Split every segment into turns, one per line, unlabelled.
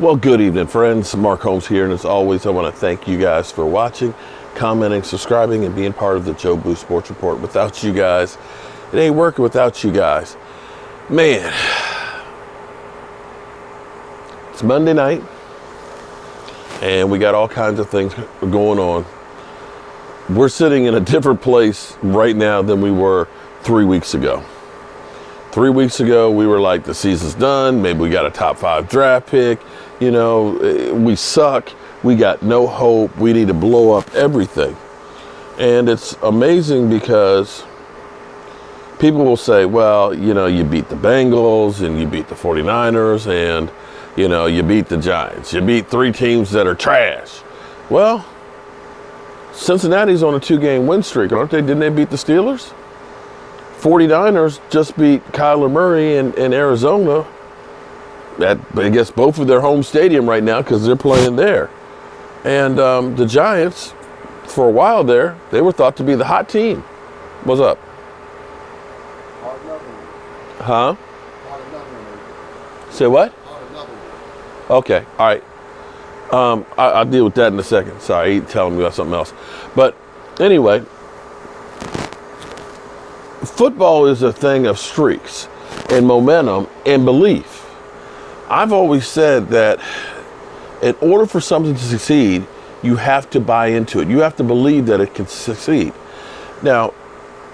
Well, good evening, friends. Mark Holmes here, and as always, I want to thank you guys for watching, commenting, subscribing, and being part of the Joe Boo Sports Report. Without you guys, it ain't working without you guys. Man, it's Monday night, and we got all kinds of things going on. We're sitting in a different place right now than we were 3 weeks ago. 3 weeks ago, we were like, the season's done. Maybe we got a top 5 draft pick. You know, we suck. We got no hope. We need to blow up everything. And it's amazing because people will say, well, you know, you beat the Bengals and you beat the 49ers and, you know, you beat the Giants. You beat 3 teams that are trash. Well, Cincinnati's on a 2-game win streak, aren't they? Didn't they beat the Steelers? 49ers just beat Kyler Murray in Arizona at, I guess, both of their home stadium right now because they're playing there. And the Giants, for a while there, they were thought to be the hot team. What's up? Huh? Say what? Okay, all right. I'll deal with that in a second. Sorry, he's telling me about something else. But anyway, football is a thing of streaks and momentum and belief. I've always said that in order for something to succeed, you have to buy into it. You have to believe that it can succeed. Now,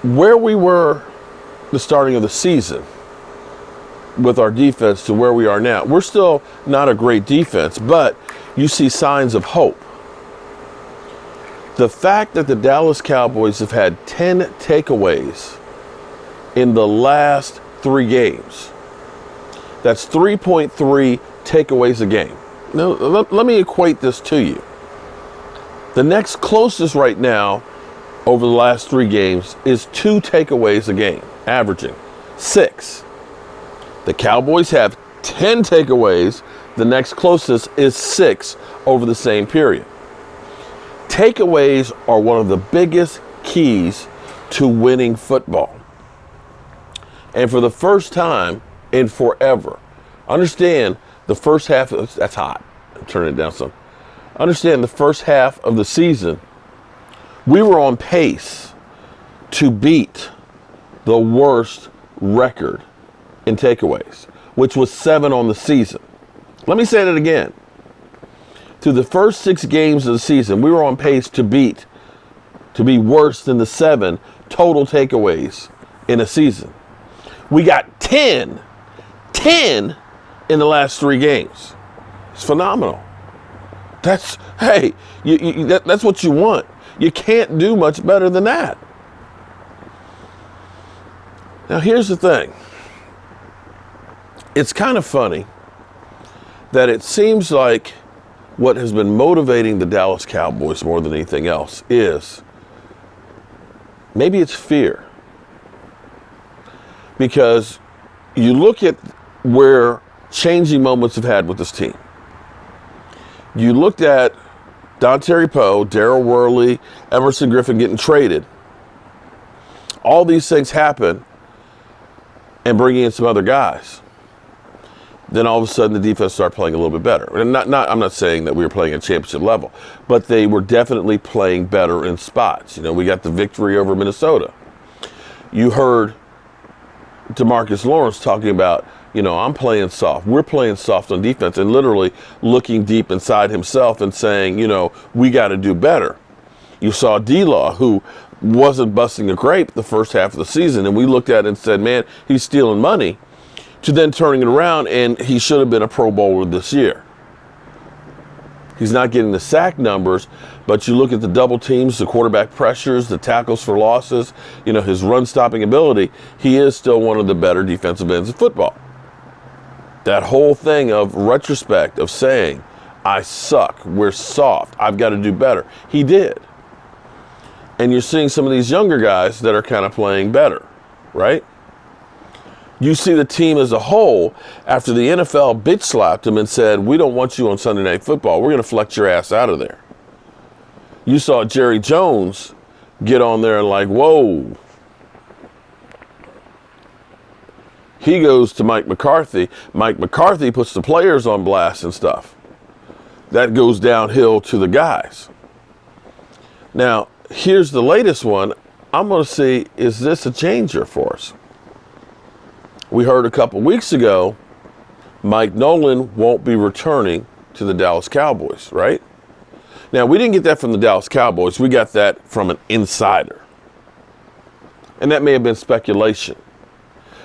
where we were the starting of the season with our defense to where we are now, we're still not a great defense, but you see signs of hope. The fact that the Dallas Cowboys have had 10 takeaways in the last 3 games, that's 3.3 takeaways a game. Now, let me equate this to you. The next closest right now over the last 3 games is 2 takeaways a game, averaging 6. The Cowboys have 10 takeaways. The next closest is 6 over the same period. Takeaways are one of the biggest keys to winning football. And for the first time in forever, understand the first half, that's hot, turn it down some. Understand the first half of the season, we were on pace to beat the worst record in takeaways, which was 7 on the season. Let me say that again. Through the first 6 games of the season, we were on pace to be worse than the 7 total takeaways in a season. We got 10 in the last 3 games. It's phenomenal. That's, hey, that's what you want. You can't do much better than that. Now, here's the thing. It's kind of funny that it seems like what has been motivating the Dallas Cowboys more than anything else is maybe it's fear. Because you look at where changing moments have had with this team. You looked at Dontari Poe, Daryl Worley, Emerson Griffin getting traded. All these things happen and bringing in some other guys. Then all of a sudden the defense started playing a little bit better. And I'm not saying that we were playing at championship level, but they were definitely playing better in spots. You know, we got the victory over Minnesota. You heard DeMarcus Lawrence talking about, you know, I'm playing soft. We're playing soft on defense, and literally looking deep inside himself and saying, you know, we got to do better. You saw D-Law, who wasn't busting a grape the first half of the season, and we looked at it and said, man, he's stealing money, to then turning it around, and he should have been a Pro Bowler this year. He's not getting the sack numbers, but you look at the double teams, the quarterback pressures, the tackles for losses, you know, his run-stopping ability, he is still one of the better defensive ends in football. That whole thing of retrospect, of saying, I suck, we're soft, I've got to do better. He did. And you're seeing some of these younger guys that are kind of playing better, right? You see the team as a whole, after the NFL bitch slapped him and said, we don't want you on Sunday Night Football. We're going to flex your ass out of there. You saw Jerry Jones get on there and like, whoa. He goes to Mike McCarthy. Mike McCarthy puts the players on blast and stuff. that goes downhill to the guys. Now, here's the latest one. I'm going to see, is this a changer for us? We heard a couple weeks ago, Mike Nolan won't be returning to the Dallas Cowboys, right? Now, we didn't get that from the Dallas Cowboys. We got that from an insider. And that may have been speculation.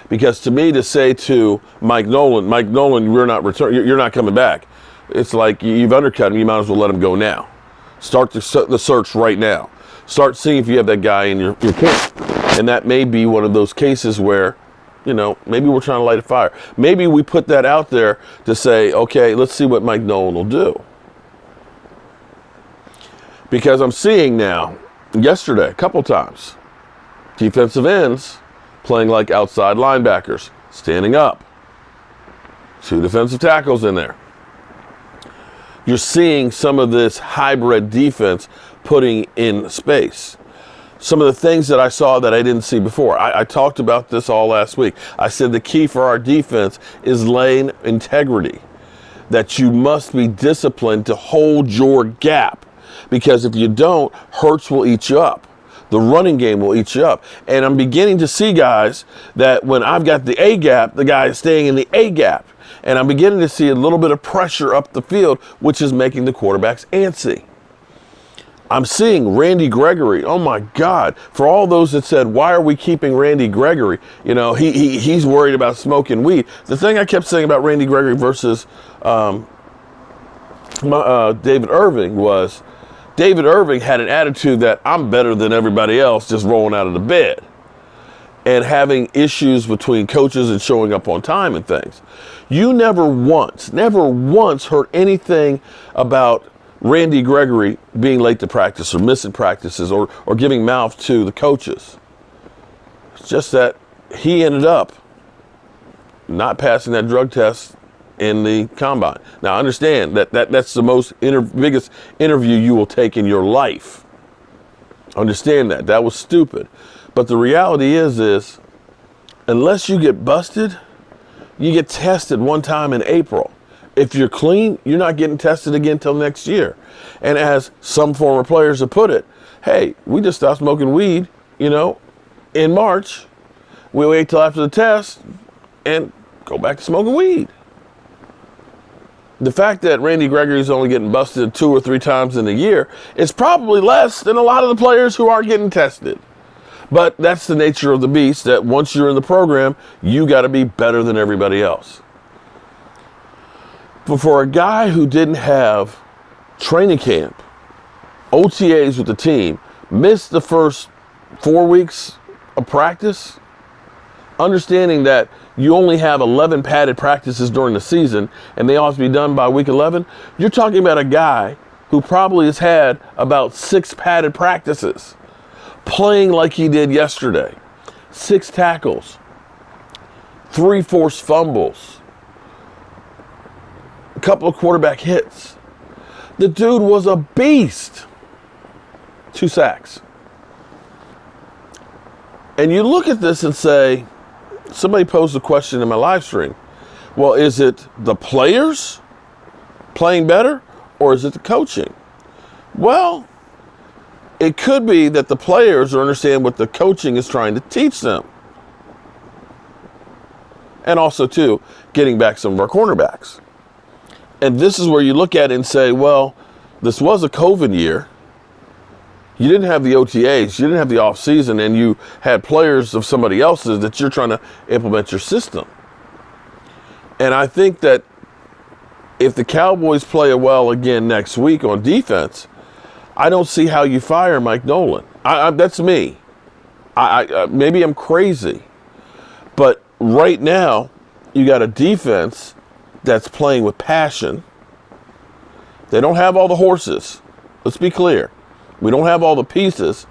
Because to me, to say to Mike Nolan, you're not coming back. It's like you've undercut him. You might as well let him go now. Start the search right now. Start seeing if you have that guy in your camp. And that may be one of those cases where, maybe we're trying to light a fire. Maybe we put that out there to say, okay, let's see what Mike Nolan will do. Because I'm seeing now, yesterday, a couple times, defensive ends playing like outside linebackers, standing up. 2 defensive tackles in there. You're seeing some of this hybrid defense putting in space. Some of the things that I saw that I didn't see before. I talked about this all last week. I said the key for our defense is lane integrity. That you must be disciplined to hold your gap. Because if you don't, Hurts will eat you up. The running game will eat you up. And I'm beginning to see guys that when I've got the A gap, the guy is staying in the A gap. And I'm beginning to see a little bit of pressure up the field, which is making the quarterbacks antsy. I'm seeing Randy Gregory. Oh my God. For all those that said, why are we keeping Randy Gregory? He's worried about smoking weed. The thing I kept saying about Randy Gregory versus David Irving was, David Irving had an attitude that I'm better than everybody else just rolling out of the bed and having issues between coaches and showing up on time and things. You never once heard anything about Randy Gregory being late to practice or missing practices or giving mouth to the coaches. It's just that he ended up not passing that drug test in the combine. Now, understand that's the biggest interview you will take in your life. Understand that. That was stupid. But the reality is unless you get busted, you get tested one time in April. If you're clean, you're not getting tested again until next year. And as some former players have put it, hey, we just stopped smoking weed, in March. We wait till after the test and go back to smoking weed. The fact that Randy Gregory's only getting busted 2 or 3 times in a year is probably less than a lot of the players who aren't getting tested. But that's the nature of the beast, that once you're in the program, you got to be better than everybody else. But for a guy who didn't have training camp, OTAs with the team, missed the first 4 weeks of practice, understanding that you only have 11 padded practices during the season and they all have to be done by week 11, you're talking about a guy who probably has had about 6 padded practices, playing like he did yesterday. 6 tackles, 3 forced fumbles, a couple of quarterback hits. The dude was a beast. 2 sacks. And you look at this and say, somebody posed a question in my live stream. Well, is it the players playing better or is it the coaching? Well, it could be that the players understand what the coaching is trying to teach them. And also, too, getting back some of our cornerbacks. And this is where you look at it and say, well, this was a COVID year. You didn't have the OTAs, you didn't have the offseason, and you had players of somebody else's that you're trying to implement your system. And I think that if the Cowboys play well again next week on defense, I don't see how you fire Mike Nolan. That's me. Maybe I'm crazy. But right now, you got a defense that's playing with passion. They don't have all the horses. Let's be clear. We don't have all the pieces,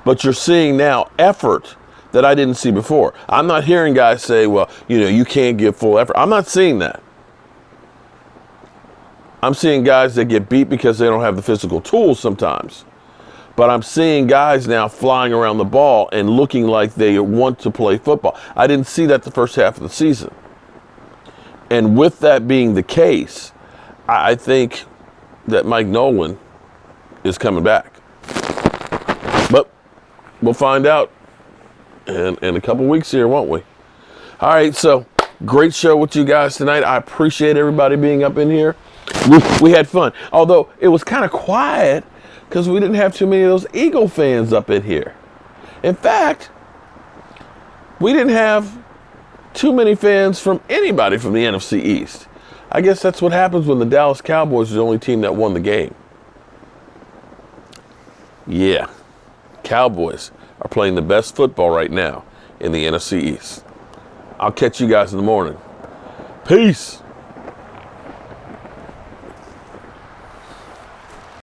but you're seeing now effort that I didn't see before. I'm not hearing guys say, well, you can't give full effort. I'm not seeing that. I'm seeing guys that get beat because they don't have the physical tools sometimes. But I'm seeing guys now flying around the ball and looking like they want to play football. I didn't see that the first half of the season. And with that being the case, I think that Mike Nolan is coming back. But we'll find out in a couple weeks here, won't we? All right, so great show with you guys tonight. I appreciate everybody being up in here. We had fun, although it was kind of quiet because we didn't have too many of those Eagle fans up in here. In fact, we didn't have too many fans from anybody from the NFC East. I guess that's what happens when the Dallas Cowboys are the only team that won the game. Yeah, Cowboys are playing the best football right now in the NFC East. I'll catch you guys in the morning. Peace.